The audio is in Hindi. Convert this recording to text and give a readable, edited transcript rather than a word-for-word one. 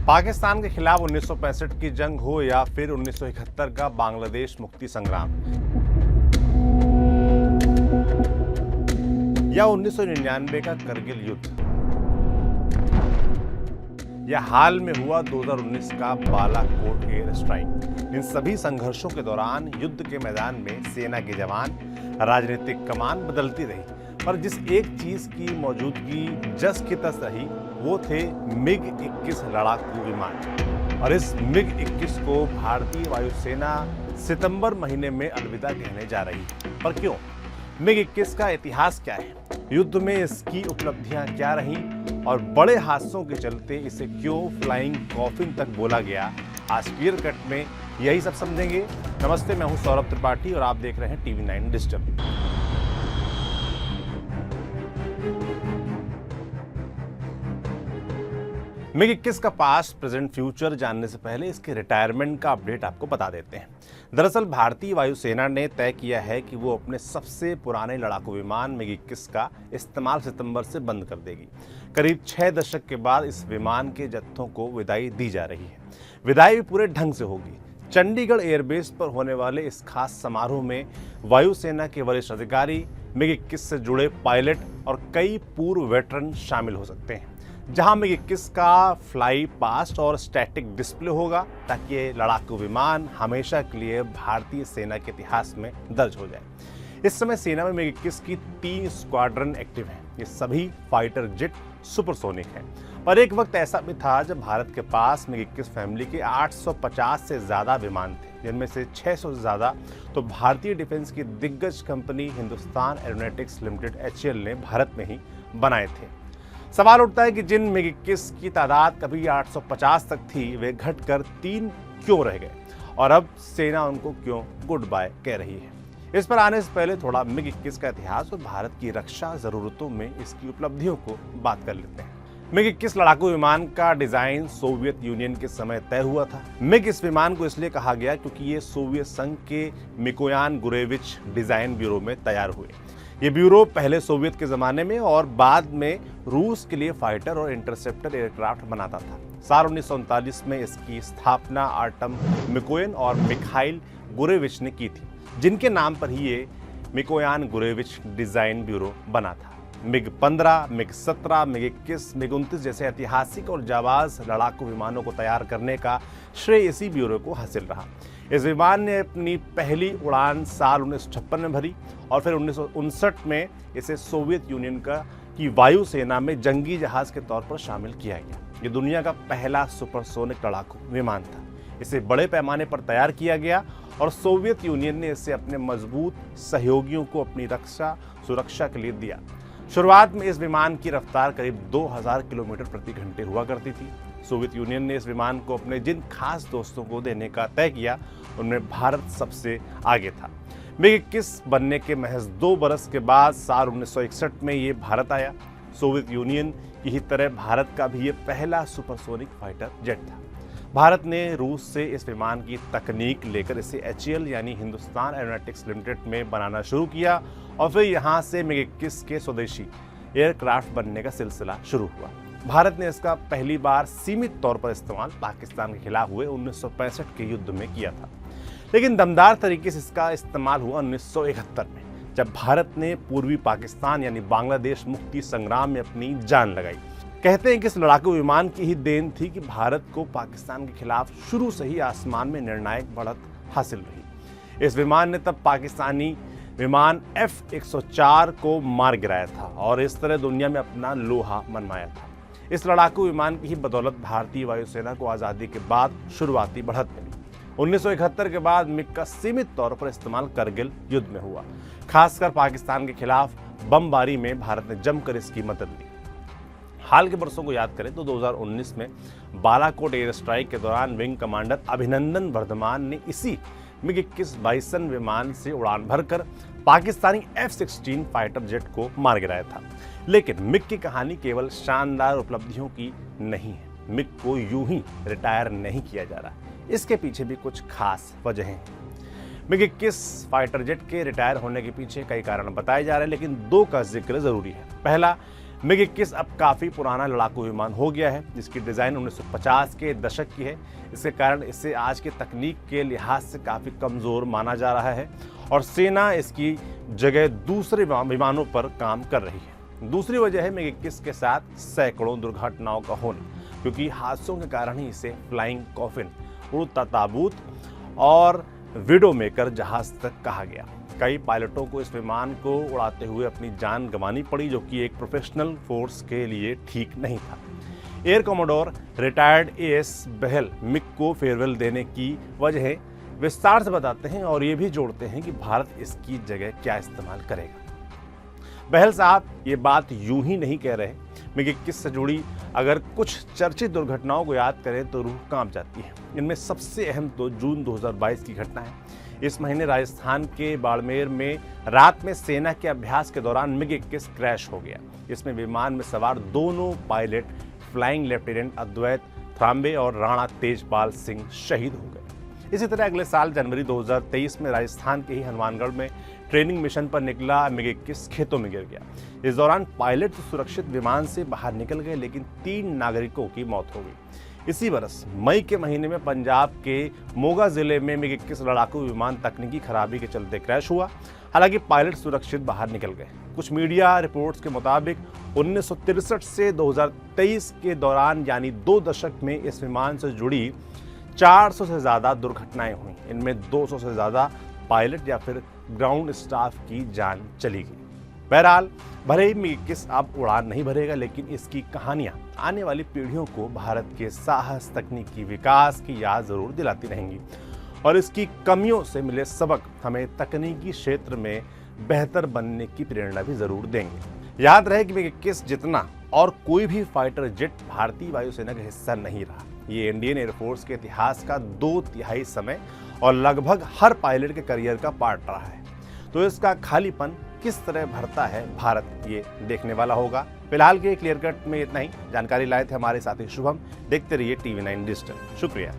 पाकिस्तान के खिलाफ 1965 की जंग हो या फिर 1971 का बांग्लादेश मुक्ति संग्राम या 1999 का करगिल युद्ध या हाल में हुआ 2019 का बालाकोट एयर स्ट्राइक, इन सभी संघर्षों के दौरान युद्ध के मैदान में सेना के जवान, राजनीतिक कमान बदलती रही, पर जिस एक चीज की मौजूदगी जस की तस रही वो थे MiG-21 लड़ाकू विमान। और इस MiG-21 को भारतीय वायुसेना सितंबर महीने में अलविदा कहने जा रही है। पर क्यों? MiG-21 का इतिहास क्या है, युद्ध में इसकी उपलब्धियां क्या रहीं और बड़े हादसों के चलते इसे क्यों फ्लाइंग कॉफिन तक बोला गया, आज क्लियर कट में यही सब समझेंगे। नमस्ते, मैं हूं सौरभ त्रिपाठी और आप देख रहे हैं TV9 डिजिटल। MiG-21 का पास्ट, प्रेजेंट, फ्यूचर जानने से पहले इसके रिटायरमेंट का अपडेट आपको बता देते हैं। दरअसल भारतीय वायुसेना ने तय किया है कि वो अपने सबसे पुराने लड़ाकू विमान MiG-21 का इस्तेमाल सितंबर से बंद कर देगी। करीब 6 दशक के बाद इस विमान के जत्थों को विदाई दी जा रही है। विदाई भी पूरे ढंग से होगी। चंडीगढ़ एयरबेस पर होने वाले इस खास समारोह में वायुसेना के वरिष्ठ अधिकारी, MiG-21 से जुड़े पायलट और कई पूर्व वेटरन शामिल हो सकते हैं, जहां MiG-21 का फ्लाई पास्ट और स्टैटिक डिस्प्ले होगा ताकि ये लड़ाकू विमान हमेशा के लिए भारतीय सेना के इतिहास में दर्ज हो जाए। इस समय सेना में MiG-21 की 3 स्क्वाड्रन एक्टिव हैं। ये सभी फाइटर जेट सुपरसोनिक हैं। और एक वक्त ऐसा भी था जब भारत के पास MiG-21 फैमिली के 850 से ज़्यादा विमान थे, जिनमें से 600 से ज़्यादा तो भारतीय डिफेंस की दिग्गज company Hindustan aeronautics limited HAL ने भारत में ही बनाए थे। सवाल उठता है कि जिन MiG-21 की तादाद कभी 850 तक थी, वे घटकर 3 क्यों रह गए और अब सेना उनको क्यों गुड बाय कह रही है। इस पर आने से पहले थोड़ा MiG-21 का इतिहास और भारत की रक्षा जरूरतों में इसकी उपलब्धियों को बात कर लेते हैं। MiG-21 लड़ाकू विमान का डिजाइन सोवियत यूनियन के समय तय हुआ था। MiG इस विमान को इसलिए कहा गया क्योंकि ये सोवियत संघ के मिकोयान गुरेविच डिजाइन ब्यूरो में तैयार हुए। ये ब्यूरो पहले सोवियत के ज़माने में और बाद में रूस के लिए फाइटर और इंटरसेप्टर एयरक्राफ्ट बनाता था। साल 1939 में इसकी स्थापना आर्टम मिकोयन और मिखाइल गुरेविच ने की थी, जिनके नाम पर ही ये मिकोयान गुरेविच डिज़ाइन ब्यूरो बना था। MiG-15, MiG-17, MiG-21, MiG-29 जैसे ऐतिहासिक और जाबाज लड़ाकू विमानों को तैयार करने का श्रेय इसी ब्यूरो को हासिल रहा। इस विमान ने अपनी पहली उड़ान साल 1956 में भरी और फिर 1959 में इसे सोवियत यूनियन की वायुसेना में जंगी जहाज के तौर पर शामिल किया गया। ये दुनिया का पहला सुपरसोनिक लड़ाकू विमान था। इसे बड़े पैमाने पर तैयार किया गया और सोवियत यूनियन ने इसे अपने मजबूत सहयोगियों को अपनी रक्षा सुरक्षा के लिए दिया। शुरुआत में इस विमान की रफ्तार करीब 2000 किलोमीटर प्रति घंटे हुआ करती थी। सोवियत यूनियन ने इस विमान को अपने जिन खास दोस्तों को देने का तय किया, उनमें भारत सबसे आगे था। MiG-21 बनने के महज 2 बरस के बाद साल 1961 में ये भारत आया। सोवियत यूनियन की ही तरह भारत का भी ये पहला सुपरसोनिक फाइटर जेट था। भारत ने रूस से इस विमान की तकनीक लेकर इसे HAL यानी हिंदुस्तान एरोनॉटिक्स लिमिटेड में बनाना शुरू किया और फिर यहाँ से MiG-21 के स्वदेशी एयरक्राफ्ट बनने का सिलसिला शुरू हुआ। भारत ने इसका पहली बार सीमित तौर पर इस्तेमाल पाकिस्तान के खिलाफ हुए 1965 के युद्ध में किया था, लेकिन दमदार तरीके से इसका इस्तेमाल हुआ 1971 में, जब भारत ने पूर्वी पाकिस्तान यानी बांग्लादेश मुक्ति संग्राम में अपनी जान लगाई। कहते हैं कि इस लड़ाकू विमान की ही देन थी कि भारत को पाकिस्तान के खिलाफ शुरू से ही आसमान में निर्णायक बढ़त हासिल रही। इस विमान ने तब पाकिस्तानी विमान F-104 को मार गिराया था और इस तरह दुनिया में अपना लोहा मनवाया था। इस लड़ाकू विमान की ही बदौलत भारतीय वायुसेना को आज़ादी के बाद शुरुआती बढ़त मिली। 1971 के बाद MiG का सीमित तौर पर इस्तेमाल करगिल युद्ध में हुआ। खासकर पाकिस्तान के खिलाफ बमबारी में भारत ने जमकर इसकी मदद ली। हाल के बरसों को याद करें तो 2019 में बालाकोट एयर स्ट्राइक के दौरान विंग कमांडर अभिनंदन वर्धमान ने इसी MiG-21 बाइसन विमान से उड़ान भरकर पाकिस्तानी F-16 फाइटर जेट को मार गिराया था। लेकिन MiG की कहानी केवल शानदार उपलब्धियों की नहीं है। MiG को यूं ही रिटायर नहीं किया जा रहा, इसके पीछे भी कुछ खास वजहें हैं। MiG-21 फाइटर जेट के रिटायर होने के पीछे कई कारण बताए जा रहे हैं, लेकिन 2 का जिक्र जरूरी है। पहला, MiG-21 अब काफ़ी पुराना लड़ाकू विमान हो गया है, जिसकी डिज़ाइन 1950 के दशक की है। इसके कारण इसे आज के तकनीक के लिहाज से काफ़ी कमज़ोर माना जा रहा है और सेना इसकी जगह दूसरे विमानों पर काम कर रही है। दूसरी वजह है MiG-21 के साथ सैकड़ों दुर्घटनाओं का होना, क्योंकि हादसों के कारण ही इसे फ्लाइंग कॉफिन, उड़ता ताबूत और विडो मेकर जहाज तक कहा गया। कई पायलटों को इस विमान को उड़ाते हुए अपनी जान गंवानी पड़ी, जो कि एक प्रोफेशनल फोर्स के लिए ठीक नहीं था। एयर कमोडोर रिटायर्ड AS बहल मिग को फेयरवेल देने की वजह विस्तार से बताते हैं और ये भी जोड़ते हैं कि भारत इसकी जगह क्या इस्तेमाल करेगा। बहल साहब ये बात यूं ही नहीं कह रहे। MiG-21 से जुड़ी अगर कुछ चर्चित दुर्घटनाओं को याद करें तो रूह कांप जाती है। इनमें सबसे अहम तो जून 2022 की घटना है। इस महीने राजस्थान के बाड़मेर में रात में सेना के अभ्यास के दौरान MiG-21 क्रैश हो गया। इसमें विमान में सवार दोनों पायलट फ्लाइंग लेफ्टिनेंट अद्वैत थाम्बे और राणा तेजपाल सिंह शहीद हो गए। इसी तरह अगले साल जनवरी 2023 में राजस्थान के ही हनुमानगढ़ में ट्रेनिंग मिशन पर निकला MiG-21 खेतों में गिर गया। इस दौरान पायलट तो सुरक्षित विमान से बाहर निकल गए, लेकिन 3 नागरिकों की मौत हो गई। इसी वर्ष मई के महीने में पंजाब के मोगा जिले में MiG-21 लड़ाकू विमान तकनीकी खराबी के चलते क्रैश हुआ। हालांकि पायलट सुरक्षित बाहर निकल गए। कुछ मीडिया रिपोर्ट्स के मुताबिक 1963 से 2023 के दौरान यानी 2 दशक में इस विमान से जुड़ी 400 से ज़्यादा दुर्घटनाएं हुई। इनमें 200 से ज़्यादा पायलट या फिर ग्राउंड स्टाफ की जान चली गई। बहरहाल भले ही MiG-21 अब उड़ान नहीं भरेगा, लेकिन इसकी कहानियां आने वाली पीढ़ियों को भारत के साहस, तकनीकी विकास की याद जरूर दिलाती रहेंगी और इसकी कमियों से मिले सबक हमें तकनीकी क्षेत्र में बेहतर बनने की प्रेरणा भी जरूर देंगे। याद रहे कि MiG-21 जितना और कोई भी फाइटर जेट भारतीय वायुसेना का हिस्सा नहीं रहा। ये इंडियन एयरफोर्स के इतिहास का 2/3 समय और लगभग हर पायलट के करियर का पार्ट रहा है। तो इसका खालीपन किस तरह भरता है भारत, ये देखने वाला होगा। फिलहाल के क्लियर कट में इतना ही। जानकारी लाए थे हमारे साथी शुभम। देखते रहिए TV9 डिजिटल। शुक्रिया।